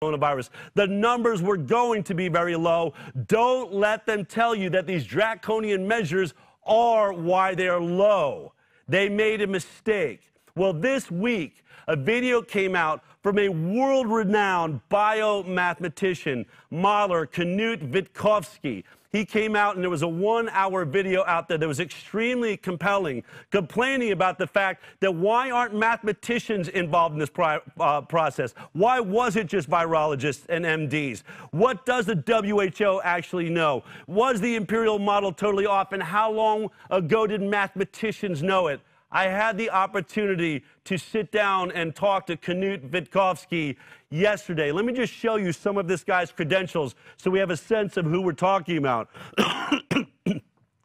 coronavirus. The numbers were going to be very low. Don't let them tell you that these draconian measures are why they are low. They made a mistake. Well, this week, a video came out from a world-renowned biomathematician, modeler, Knut Wittkowski. He came out and there was a 1-hour video out there that was extremely compelling, complaining about the fact that why aren't mathematicians involved in this process? Why was it just virologists and MDs? What does the WHO actually know? Was the imperial model totally off, and how long ago did mathematicians know it? I had the opportunity to sit down and talk to Knut Wittkowski yesterday. Let me just show you some of this guy's credentials so we have a sense of who we're talking about.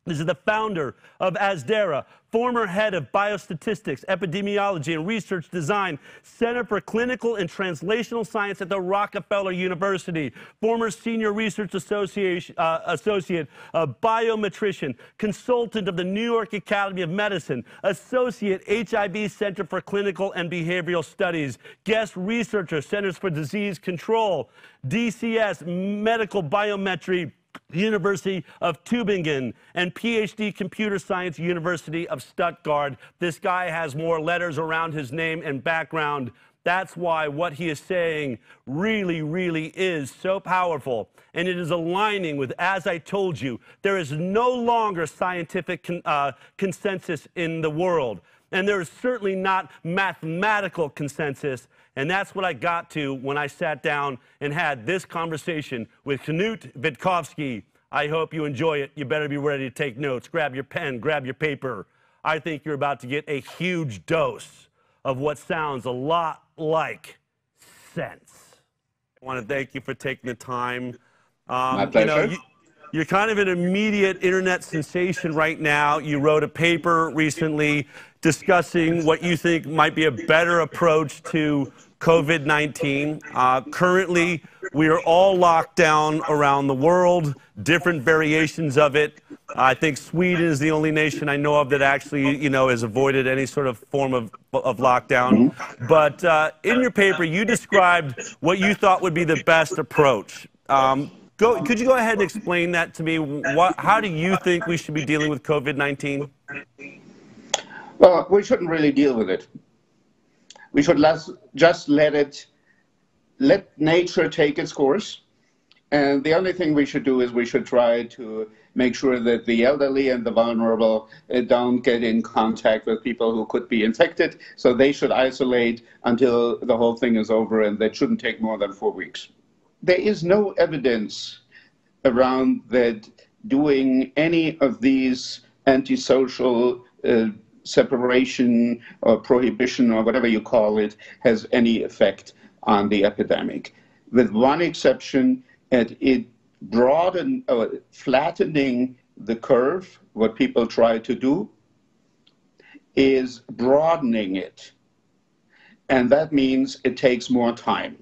This is the founder of ASDERA, former head of biostatistics, epidemiology, and research design, Center for Clinical and Translational Science at the Rockefeller University, former senior research associate, biometrician, consultant of the New York Academy of Medicine, associate HIV Center for Clinical and Behavioral Studies, guest researcher, Centers for Disease Control, DCS, Medical Biometry, University of Tübingen, and PhD Computer Science, University of Stuttgart. This guy has more letters around his name and background. That's why what he is saying really, really is so powerful. And it is aligning with, as I told you, there is no longer scientific consensus in the world. And there is certainly not mathematical consensus. And that's what I got to when I sat down and had this conversation with Knut Wittkowski. I hope you enjoy it. You better be ready to take notes. Grab your pen, grab your paper. I think you're about to get a huge dose of what sounds a lot like sense. I want to thank you for taking the time. My pleasure. You're kind of an immediate internet sensation right now. You wrote a paper recently discussing what you think might be a better approach to COVID-19. Currently, we are all locked down around the world, different variations of it. I think Sweden is the only nation I know of that actually, has avoided any sort of form of lockdown. But in your paper, you described what you thought would be the best approach. Could you go ahead and explain that to me? How do you think we should be dealing with COVID-19? Well, we shouldn't really deal with it. We should just let nature take its course. And the only thing we should do is we should try to make sure that the elderly and the vulnerable don't get in contact with people who could be infected. So they should isolate until the whole thing is over, and that shouldn't take more than 4 weeks. There is no evidence around that doing any of these antisocial separation or prohibition or whatever you call it has any effect on the epidemic. With one exception, it flattening the curve, what people try to do, is broadening it. And that means it takes more time.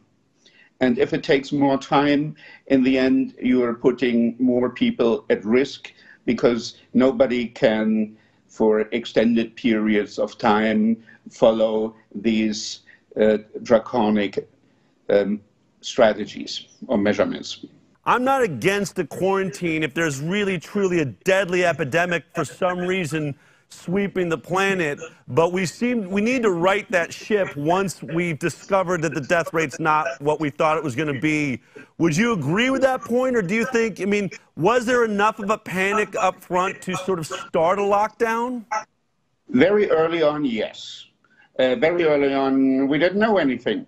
And if it takes more time, in the end, you are putting more people at risk because nobody can, for extended periods of time, follow these draconic strategies or measurements. I'm not against the quarantine if there's really, truly a deadly epidemic for some reason sweeping the planet, but we need to right that ship once we've discovered that the death rate's not what we thought it was going to be. Would you agree with that point, or do you think, was there enough of a panic up front to sort of start a lockdown? Very early on, yes. Very early on, we didn't know anything.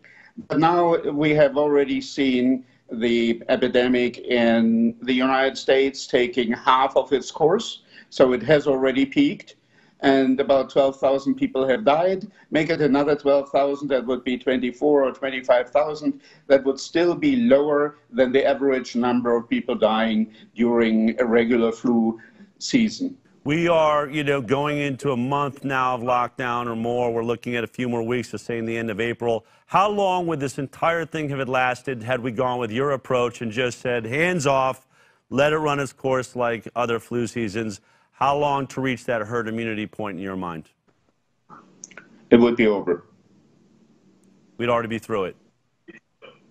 But now we have already seen the epidemic in the United States taking half of its course, so it has already peaked. And about 12,000 people have died. Make it another 12,000, that would be 24 or 25,000. That would still be lower than the average number of people dying during a regular flu season. We are, going into a month now of lockdown or more. We're looking at a few more weeks to say in the end of April. How long would this entire thing have lasted had we gone with your approach and just said, hands off, let it run its course like other flu seasons? How long to reach that herd immunity point in your mind? It would be over. We'd already be through it.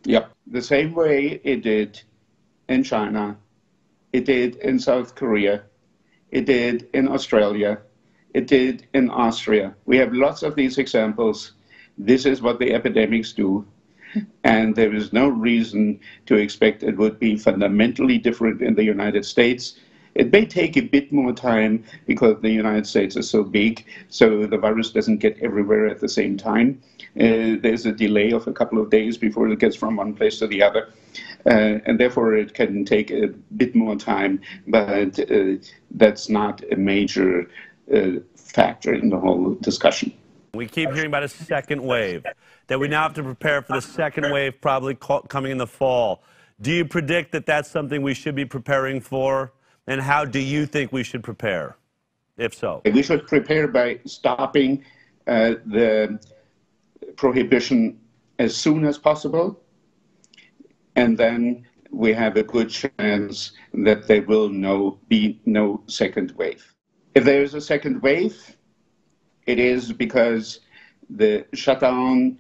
Yep. The same way it did in China, it did in South Korea, it did in Australia, it did in Austria. We have lots of these examples. This is what the epidemics do. And there is no reason to expect it would be fundamentally different in the United States. It may take a bit more time because the United States is so big, so the virus doesn't get everywhere at the same time. There's a delay of a couple of days before it gets from one place to the other. And therefore it can take a bit more time, but that's not a major factor in the whole discussion. We keep hearing about a second wave, that we now have to prepare for the second wave probably coming in the fall. Do you predict that that's something we should be preparing for? And how do you think we should prepare, if so? We should prepare by stopping the prohibition as soon as possible. And then we have a good chance that there will be no second wave. If there is a second wave, it is because the shutdown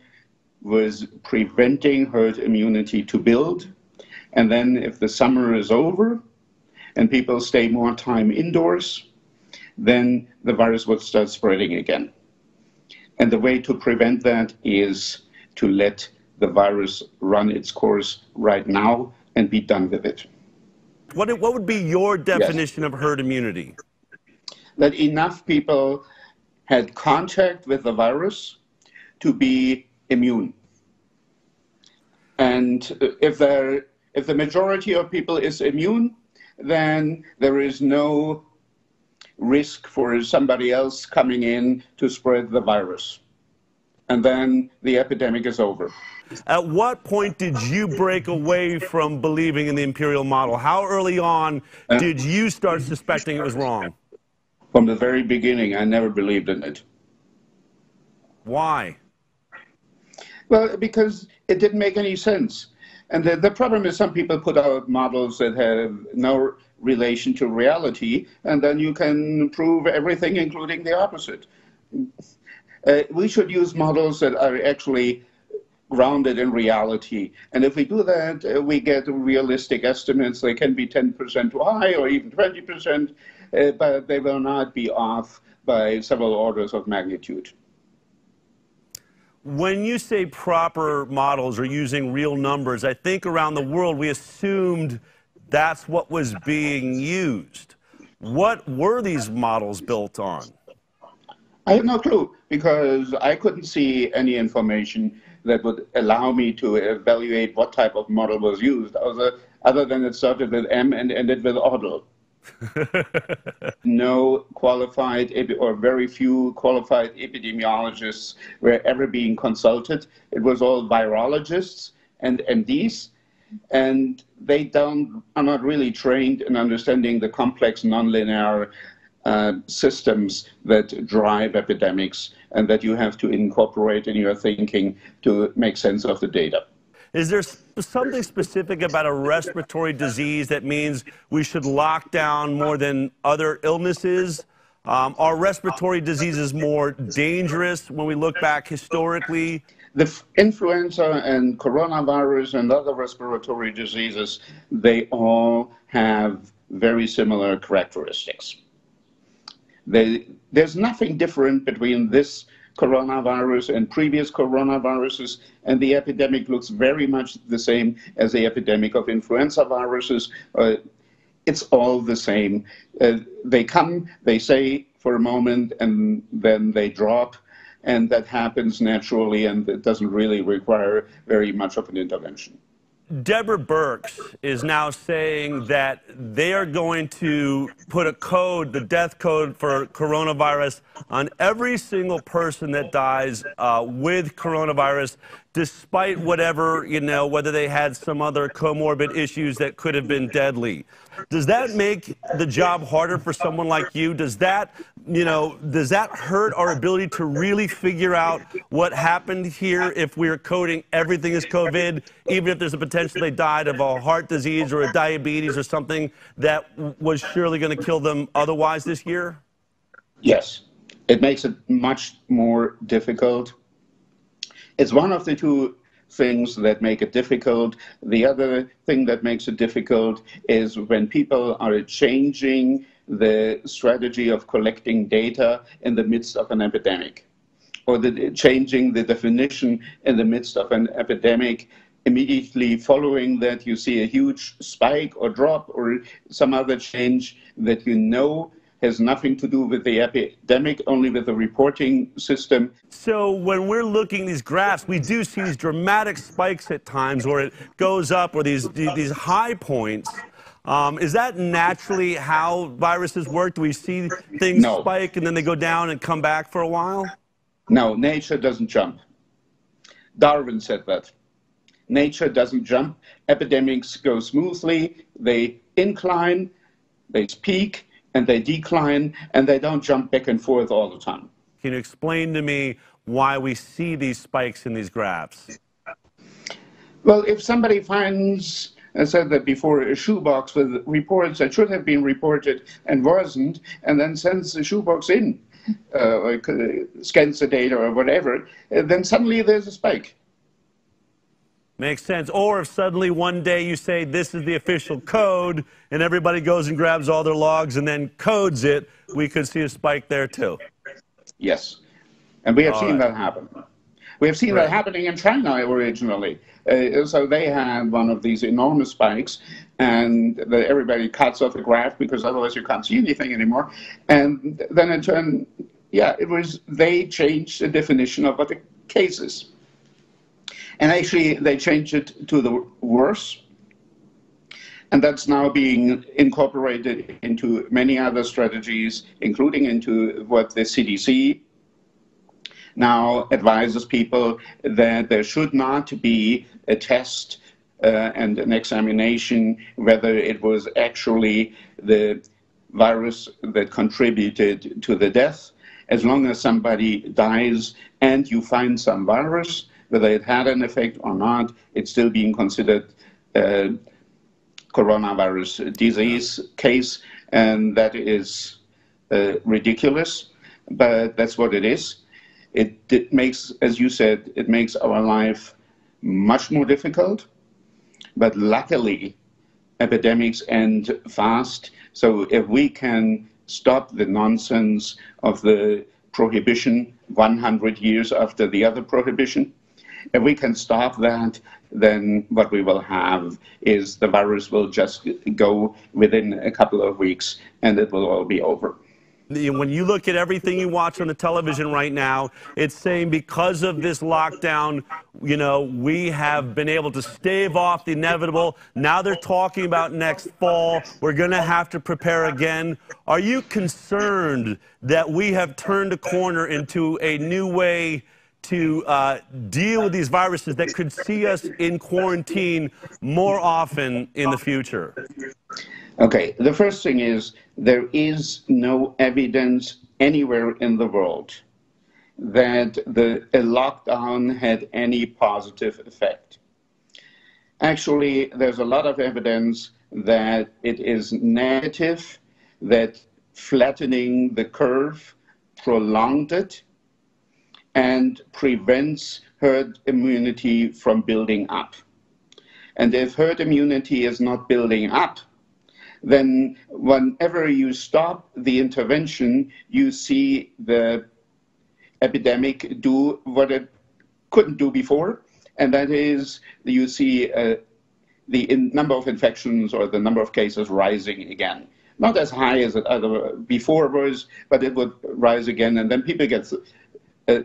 was preventing herd immunity to build. And then if the summer is over and people stay more time indoors, then the virus will start spreading again. And the way to prevent that is to let the virus run its course right now and be done with it. What would be your definition of herd immunity? That enough people had contact with the virus to be immune. And if the majority of people is immune, then there is no risk for somebody else coming in to spread the virus. And then the epidemic is over. At what point did you break away from believing in the imperial model? How early on did you start suspecting it was wrong? From the very beginning, I never believed in it. Why? Well, because it didn't make any sense. And the problem is some people put out models that have no relation to reality, and then you can prove everything, including the opposite. We should use models that are actually grounded in reality. And if we do that, we get realistic estimates. They can be 10% too high or even 20%, but they will not be off by several orders of magnitude. When you say proper models or using real numbers, I think around the world we assumed that's what was being used. What were these models built on? I have no clue, because I couldn't see any information that would allow me to evaluate what type of model was used, other than it started with M and ended with Odell. No qualified or very few qualified epidemiologists were ever being consulted. It was all virologists and MDs, and they are not really trained in understanding the complex nonlinear systems that drive epidemics and that you have to incorporate in your thinking to make sense of the data. Is there something specific about a respiratory disease that means we should lock down more than other illnesses? Are respiratory diseases more dangerous when we look back historically? The influenza and coronavirus and other respiratory diseases, they all have very similar characteristics. There's nothing different between this coronavirus and previous coronaviruses, and the epidemic looks very much the same as the epidemic of influenza viruses. It's all the same. They come, they say for a moment, and then they drop, and that happens naturally, and it doesn't really require very much of an intervention. Deborah Birx is now saying that they are going to put a code, the death code for coronavirus, on every single person that dies with coronavirus, despite whatever, whether they had some other comorbid issues that could have been deadly. Does that make the job harder for someone like you? Does that hurt our ability to really figure out what happened here if we're coding everything as COVID, even if there's a potential they died of a heart disease or a diabetes or something that was surely going to kill them otherwise this year? Yes, it makes it much more difficult. It's one of the two things that make it difficult. The other thing that makes it difficult is when people are changing the strategy of collecting data in the midst of an epidemic, or changing the definition in the midst of an epidemic. Immediately following that, you see a huge spike or drop or some other change that you know has nothing to do with the epidemic, only with the reporting system. So when we're looking at these graphs, we do see these dramatic spikes at times where it goes up, or these high points. Is that naturally how viruses work? Do we see things spike and then they go down and come back for a while? No, nature doesn't jump. Darwin said that. Nature doesn't jump. Epidemics go smoothly. They incline, they peak, and they decline, and they don't jump back and forth all the time. Can you explain to me why we see these spikes in these graphs? Well, if somebody finds, I said that before, a shoebox with reports that should have been reported and wasn't, and then sends the shoebox in, or scans the data or whatever, then suddenly there's a spike. Makes sense. Or if suddenly one day you say this is the official code and everybody goes and grabs all their logs and then codes it, we could see a spike there too. Yes. And we have seen that happen. We have seen that happening in China originally. So they had one of these enormous spikes, and everybody cuts off the graph because otherwise you can't see anything anymore. And then it turned, they changed the definition of what the case is. And actually, they changed it to the worse. And that's now being incorporated into many other strategies, including into what the CDC now advises people, that there should not be a test and an examination whether it was actually the virus that contributed to the death. As long as somebody dies and you find some virus, whether it had an effect or not, it's still being considered a coronavirus disease case, and that is ridiculous, but that's what it is. It makes, as you said, it makes our life much more difficult, but luckily epidemics end fast, so if we can stop the nonsense of the prohibition 100 years after the other prohibition, if we can stop that, then what we will have is the virus will just go within a couple of weeks and it will all be over. When you look at everything you watch on the television right now, it's saying because of this lockdown, you know, we have been able to stave off the inevitable. Now they're talking about next fall. We're going to have to prepare again. Are you concerned that we have turned a corner into a new way to deal with these viruses that could see us in quarantine more often in the future? Okay, the first thing is there is no evidence anywhere in the world that a lockdown had any positive effect. Actually, there's a lot of evidence that it is negative, that flattening the curve prolonged it and prevents herd immunity from building up. And if herd immunity is not building up, then whenever you stop the intervention, you see the epidemic do what it couldn't do before, and that is you see the number of infections or the number of cases rising again. Not as high as it before was, but it would rise again, and then people get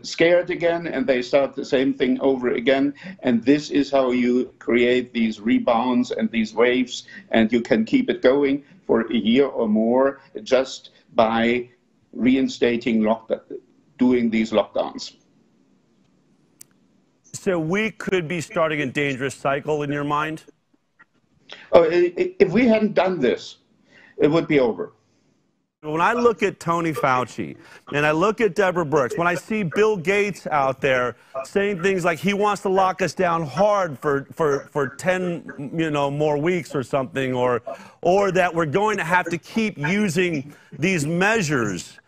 scared again, and they start the same thing over again. And this is how you create these rebounds and these waves, and you can keep it going for a year or more just by reinstating doing these lockdowns. So we could be starting a dangerous cycle in your mind? Oh, if we hadn't done this, it would be over. When I look at Tony Fauci and I look at Deborah Birx, when I see Bill Gates out there saying things like he wants to lock us down hard for 10 more weeks or something, or that we're going to have to keep using these measures,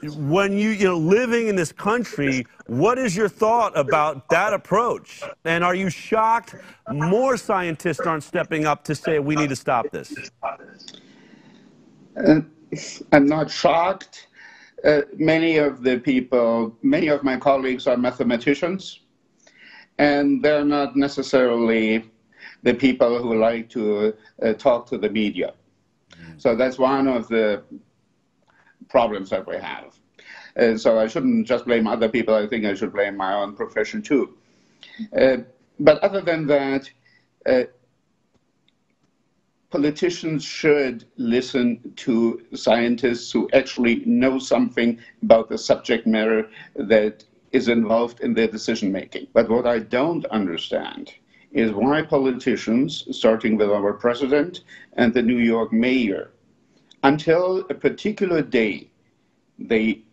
When you living in this country, what is your thought about that approach? And are you shocked more scientists aren't stepping up to say we need to stop this? I'm not shocked. Many of my colleagues are mathematicians, and they're not necessarily the people who like to talk to the media. So that's one of the problems that we have. So I shouldn't just blame other people. I think I should blame my own profession too. But other than that, politicians should listen to scientists who actually know something about the subject matter that is involved in their decision making. But what I don't understand is why politicians, starting with our president and the New York mayor, until a particular day,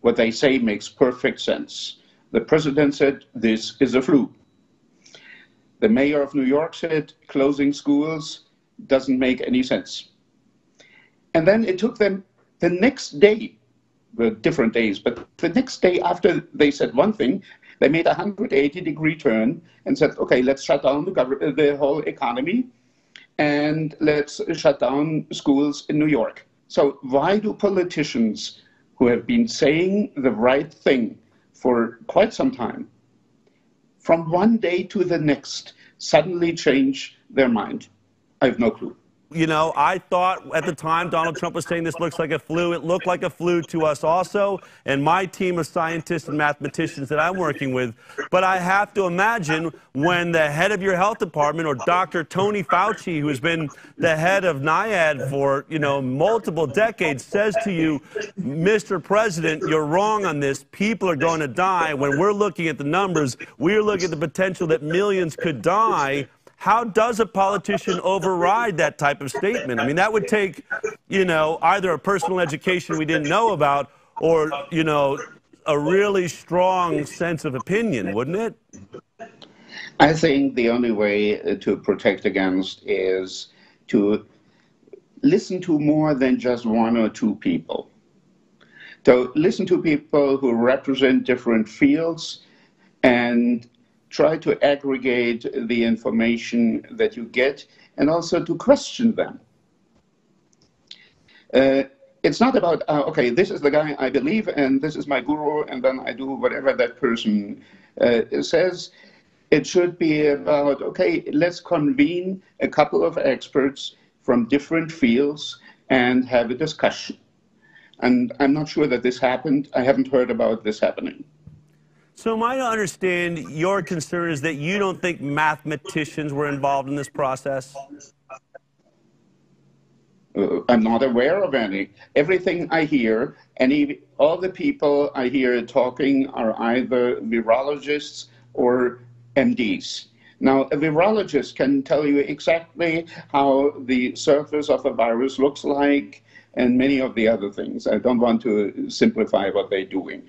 what they say makes perfect sense. The president said, this is a flu. The mayor of New York said, closing schools doesn't make any sense. And then it took them the next day, well, different days, but the next day after they said one thing, they made a 180-degree turn and said, okay, let's shut down the whole economy and let's shut down schools in New York. So why do politicians who have been saying the right thing for quite some time, from one day to the next, suddenly change their mind? I have no clue. You know, I thought at the time Donald Trump was saying this looks like a flu. It looked like a flu to us also, and my team of scientists and mathematicians that I'm working with. But I have to imagine when the head of your health department, or Dr. Tony Fauci, who has been the head of NIAID for, multiple decades, says to you, Mr. President, you're wrong on this. People are going to die. When we're looking at the numbers, we're looking at the potential that millions could die. How does a politician override that type of statement? I mean, that would take, either a personal education we didn't know about or, a really strong sense of opinion, wouldn't it? I think the only way to protect against is to listen to more than just one or two people. So listen to people who represent different fields and try to aggregate the information that you get and also to question them. It's not about, okay, this is the guy I believe and this is my guru and then I do whatever that person says. It should be about, okay, let's convene a couple of experts from different fields and have a discussion. And I'm not sure that this happened. I haven't heard about this happening. So am I to understand your concern is that you don't think mathematicians were involved in this process? I'm not aware of any. Everything I hear, all the people I hear talking are either virologists or MDs. Now, a virologist can tell you exactly how the surface of a virus looks like and many of the other things. I don't want to simplify what they're doing.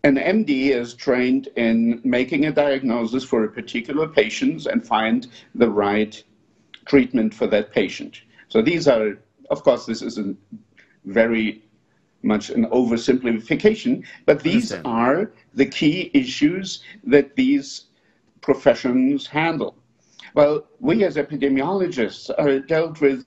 An MD is trained in making a diagnosis for a particular patient and find the right treatment for that patient. So these are, of course, this is a very much an oversimplification, but these are the key issues that these professions handle. Well, we as epidemiologists are dealt with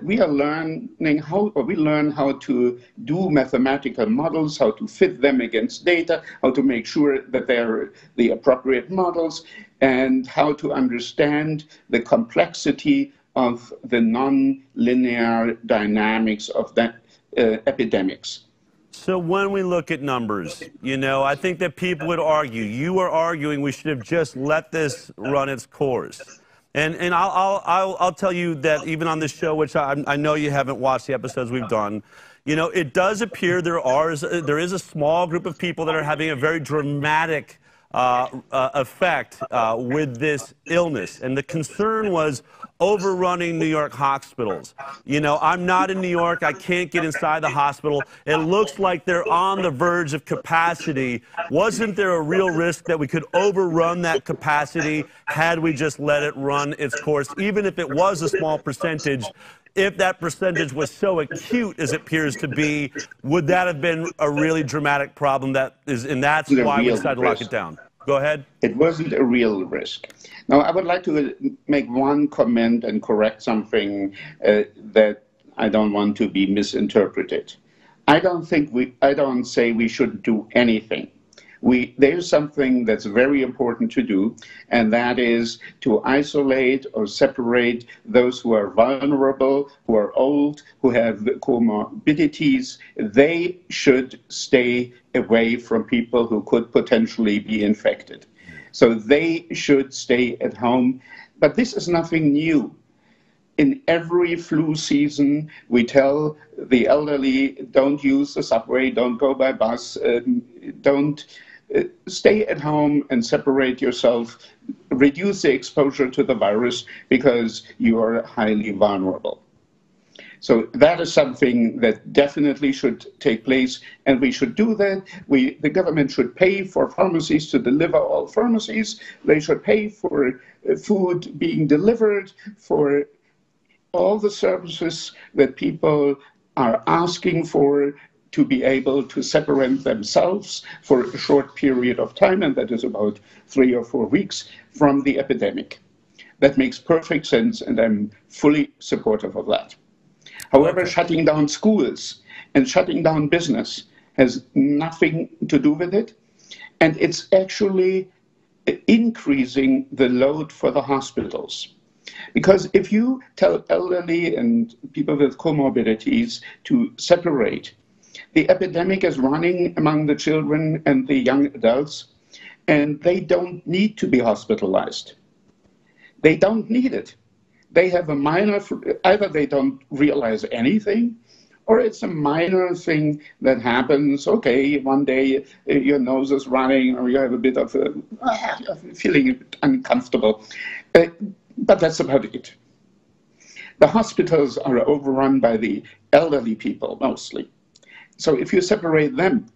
we learn how to do mathematical models, how to fit them against data, how to make sure that they're the appropriate models, and how to understand the complexity of the non-linear dynamics of that epidemics. So when we look at numbers, I think that people would argue, you are arguing we should have just let this run its course. And I'll tell you that even on this show, which I know you haven't watched the episodes we've done, it does appear there is a small group of people that are having a very dramatic effect with this illness. And the concern was overrunning New York hospitals. I'm not in New York. I can't get inside the hospital. It looks like they're on the verge of capacity. Wasn't there a real risk that we could overrun that capacity had we just let it run its course? Even if it was a small percentage, if that percentage was so acute as it appears to be, would that have been a really dramatic problem and that's why we decided to lock it down? Go ahead. It wasn't a real risk. Now, I would like to make one comment and correct something that I don't want to be misinterpreted. I don't say we shouldn't do anything. There's something that's very important to do, and that is to isolate or separate those who are vulnerable, who are old, who have comorbidities. They should stay away from people who could potentially be infected. So they should stay at home. But this is nothing new. In every flu season, we tell the elderly, don't use the subway, don't go by bus, don't stay at home and separate yourself, reduce the exposure to the virus because you are highly vulnerable. So that is something that definitely should take place, and we should do that. The government should pay for pharmacies to deliver all pharmacies. They should pay for food being delivered, for all the services that people are asking for to be able to separate themselves for a short period of time, and that is about 3 or 4 weeks, from the epidemic. That makes perfect sense, and I'm fully supportive of that. However, shutting down schools and shutting down business has nothing to do with it, and it's actually increasing the load for the hospitals. Because if you tell elderly and people with comorbidities to separate, the epidemic is running among the children and the young adults, and they don't need to be hospitalized. They don't need it. They have a minor, either they don't realize anything, or it's a minor thing that happens. Okay, one day your nose is running, or you have a bit of feeling uncomfortable. But that's about it. The hospitals are overrun by the elderly people, mostly. So if you separate them,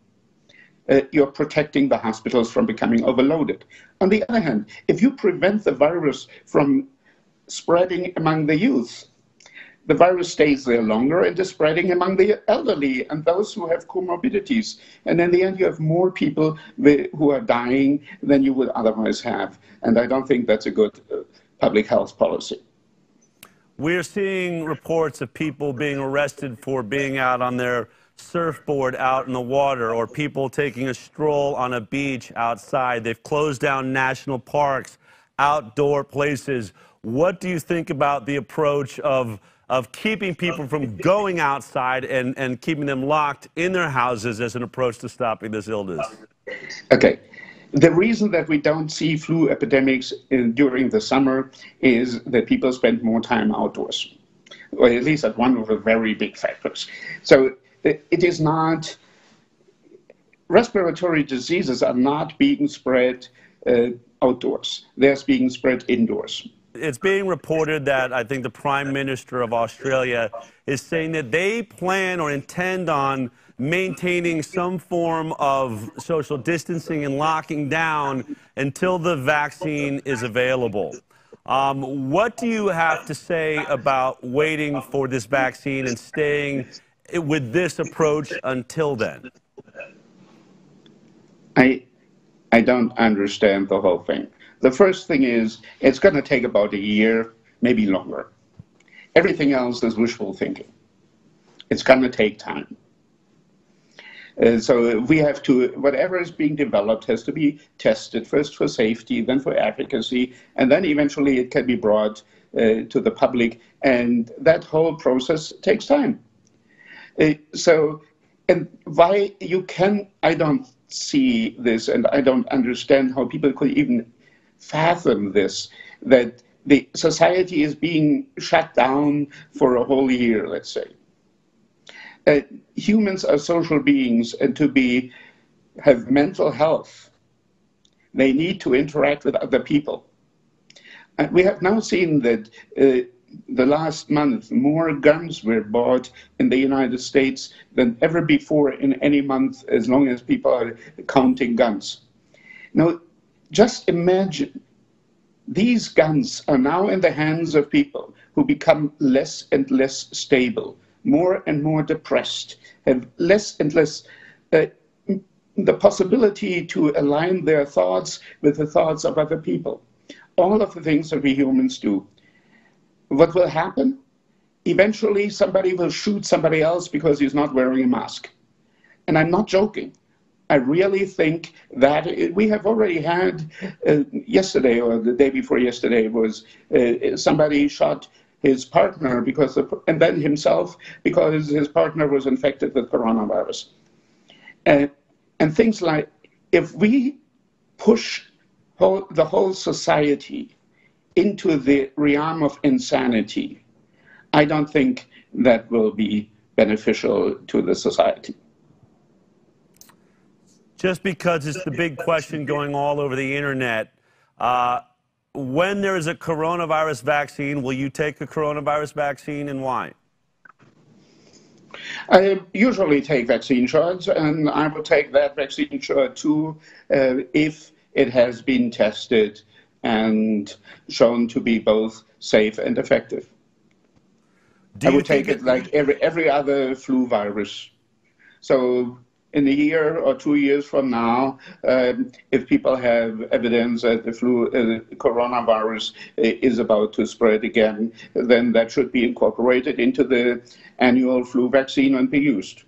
you're protecting the hospitals from becoming overloaded. On the other hand, if you prevent the virus from spreading among the youth, the virus stays there longer and is spreading among the elderly and those who have comorbidities. And in the end, you have more people who are dying than you would otherwise have. And I don't think that's a good public health policy. We're seeing reports of people being arrested for being out on their surfboard out in the water, or people taking a stroll on a beach outside. They've closed down national parks, outdoor places. What do you think about the approach of keeping people from going outside and keeping them locked in their houses as an approach to stopping this illness? Okay. The reason that we don't see flu epidemics during the summer is that people spend more time outdoors, or at least that's one of the very big factors. So it is not, respiratory diseases are not being spread outdoors. They're being spread indoors. It's being reported that I think the Prime Minister of Australia is saying that they plan or intend on maintaining some form of social distancing and locking down until the vaccine is available. What do you have to say about waiting for this vaccine and staying with this approach until then? I don't understand the whole thing. The first thing is, it's going to take about a year, maybe longer. Everything else is wishful thinking. It's going to take time. So we have to, whatever is being developed has to be tested, first for safety, then for efficacy, and then eventually it can be brought to the public, and that whole process takes time. And why you can, I don't see this, and I don't understand how people could even fathom this, that the society is being shut down for a whole year, let's say. Humans are social beings, and to have mental health, they need to interact with other people. And we have now seen that the last month, more guns were bought in the United States than ever before in any month, as long as people are counting guns. Now, just imagine these guns are now in the hands of people who become less and less stable, more and more depressed, have less and less the possibility to align their thoughts with the thoughts of other people. All of the things that we humans do. What will happen? Eventually somebody will shoot somebody else because he's not wearing a mask. And I'm not joking. I really think that we have already had, yesterday or the day before yesterday, was somebody shot his partner because and then himself because his partner was infected with coronavirus. And things like, if we push the whole society into the realm of insanity, I don't think that will be beneficial to the society. Just because it's the big question going all over the internet, when there is a coronavirus vaccine, will you take a coronavirus vaccine, and why? I usually take vaccine shots, and I will take that vaccine shot too if it has been tested and shown to be both safe and effective. I would take it like every other flu virus. So in a year or 2 years from now, if people have evidence that the coronavirus is about to spread again, then that should be incorporated into the annual flu vaccine and be used.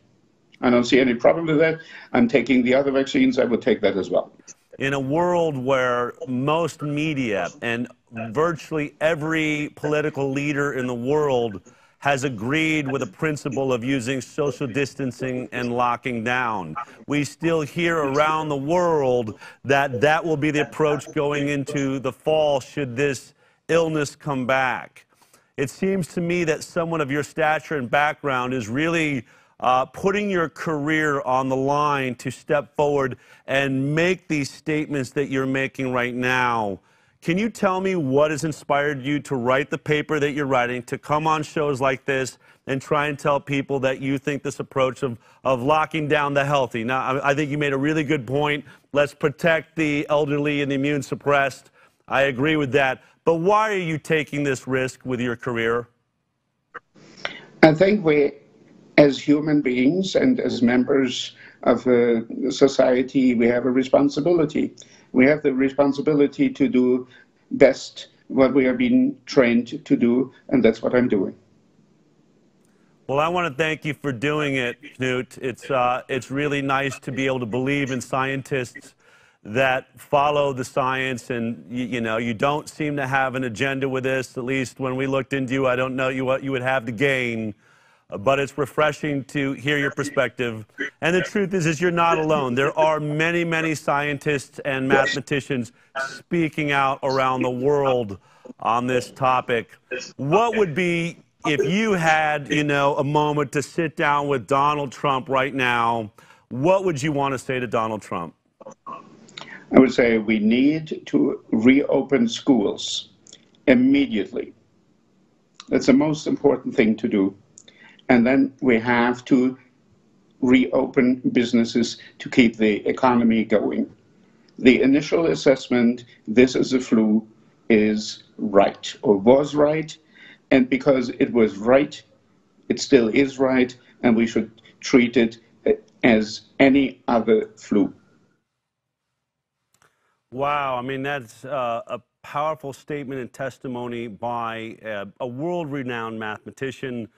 I don't see any problem with that. I'm taking the other vaccines, I would take that as well. In a world where most media and virtually every political leader in the world has agreed with the principle of using social distancing and locking down, we still hear around the world that that will be the approach going into the fall should this illness come back. It seems to me that someone of your stature and background is really putting your career on the line to step forward and make these statements that you're making right now. Can you tell me what has inspired you to write the paper that you're writing, to come on shows like this and try and tell people that you think this approach of locking down the healthy? Now, I think you made a really good point. Let's protect the elderly and the immune suppressed. I agree with that. But why are you taking this risk with your career? I think we, as human beings and as members of society, we have a responsibility. We have the responsibility to do best what we are being trained to do, and that's what I'm doing. Well, I want to thank you for doing it, Knut. It's really nice to be able to believe in scientists that follow the science, and you don't seem to have an agenda with this. At least when we looked into you, I don't know what you would have to gain. But it's refreshing to hear your perspective. And the truth is you're not alone. There are many, many scientists and mathematicians speaking out around the world on this topic. What would be, if you had, a moment to sit down with Donald Trump right now, what would you want to say to Donald Trump? I would say we need to reopen schools immediately. That's the most important thing to do. And then we have to reopen businesses to keep the economy going. The initial assessment, this is a flu, is right, or was right. And because it was right, it still is right, and we should treat it as any other flu. Wow, I mean, that's a powerful statement and testimony by a world-renowned mathematician,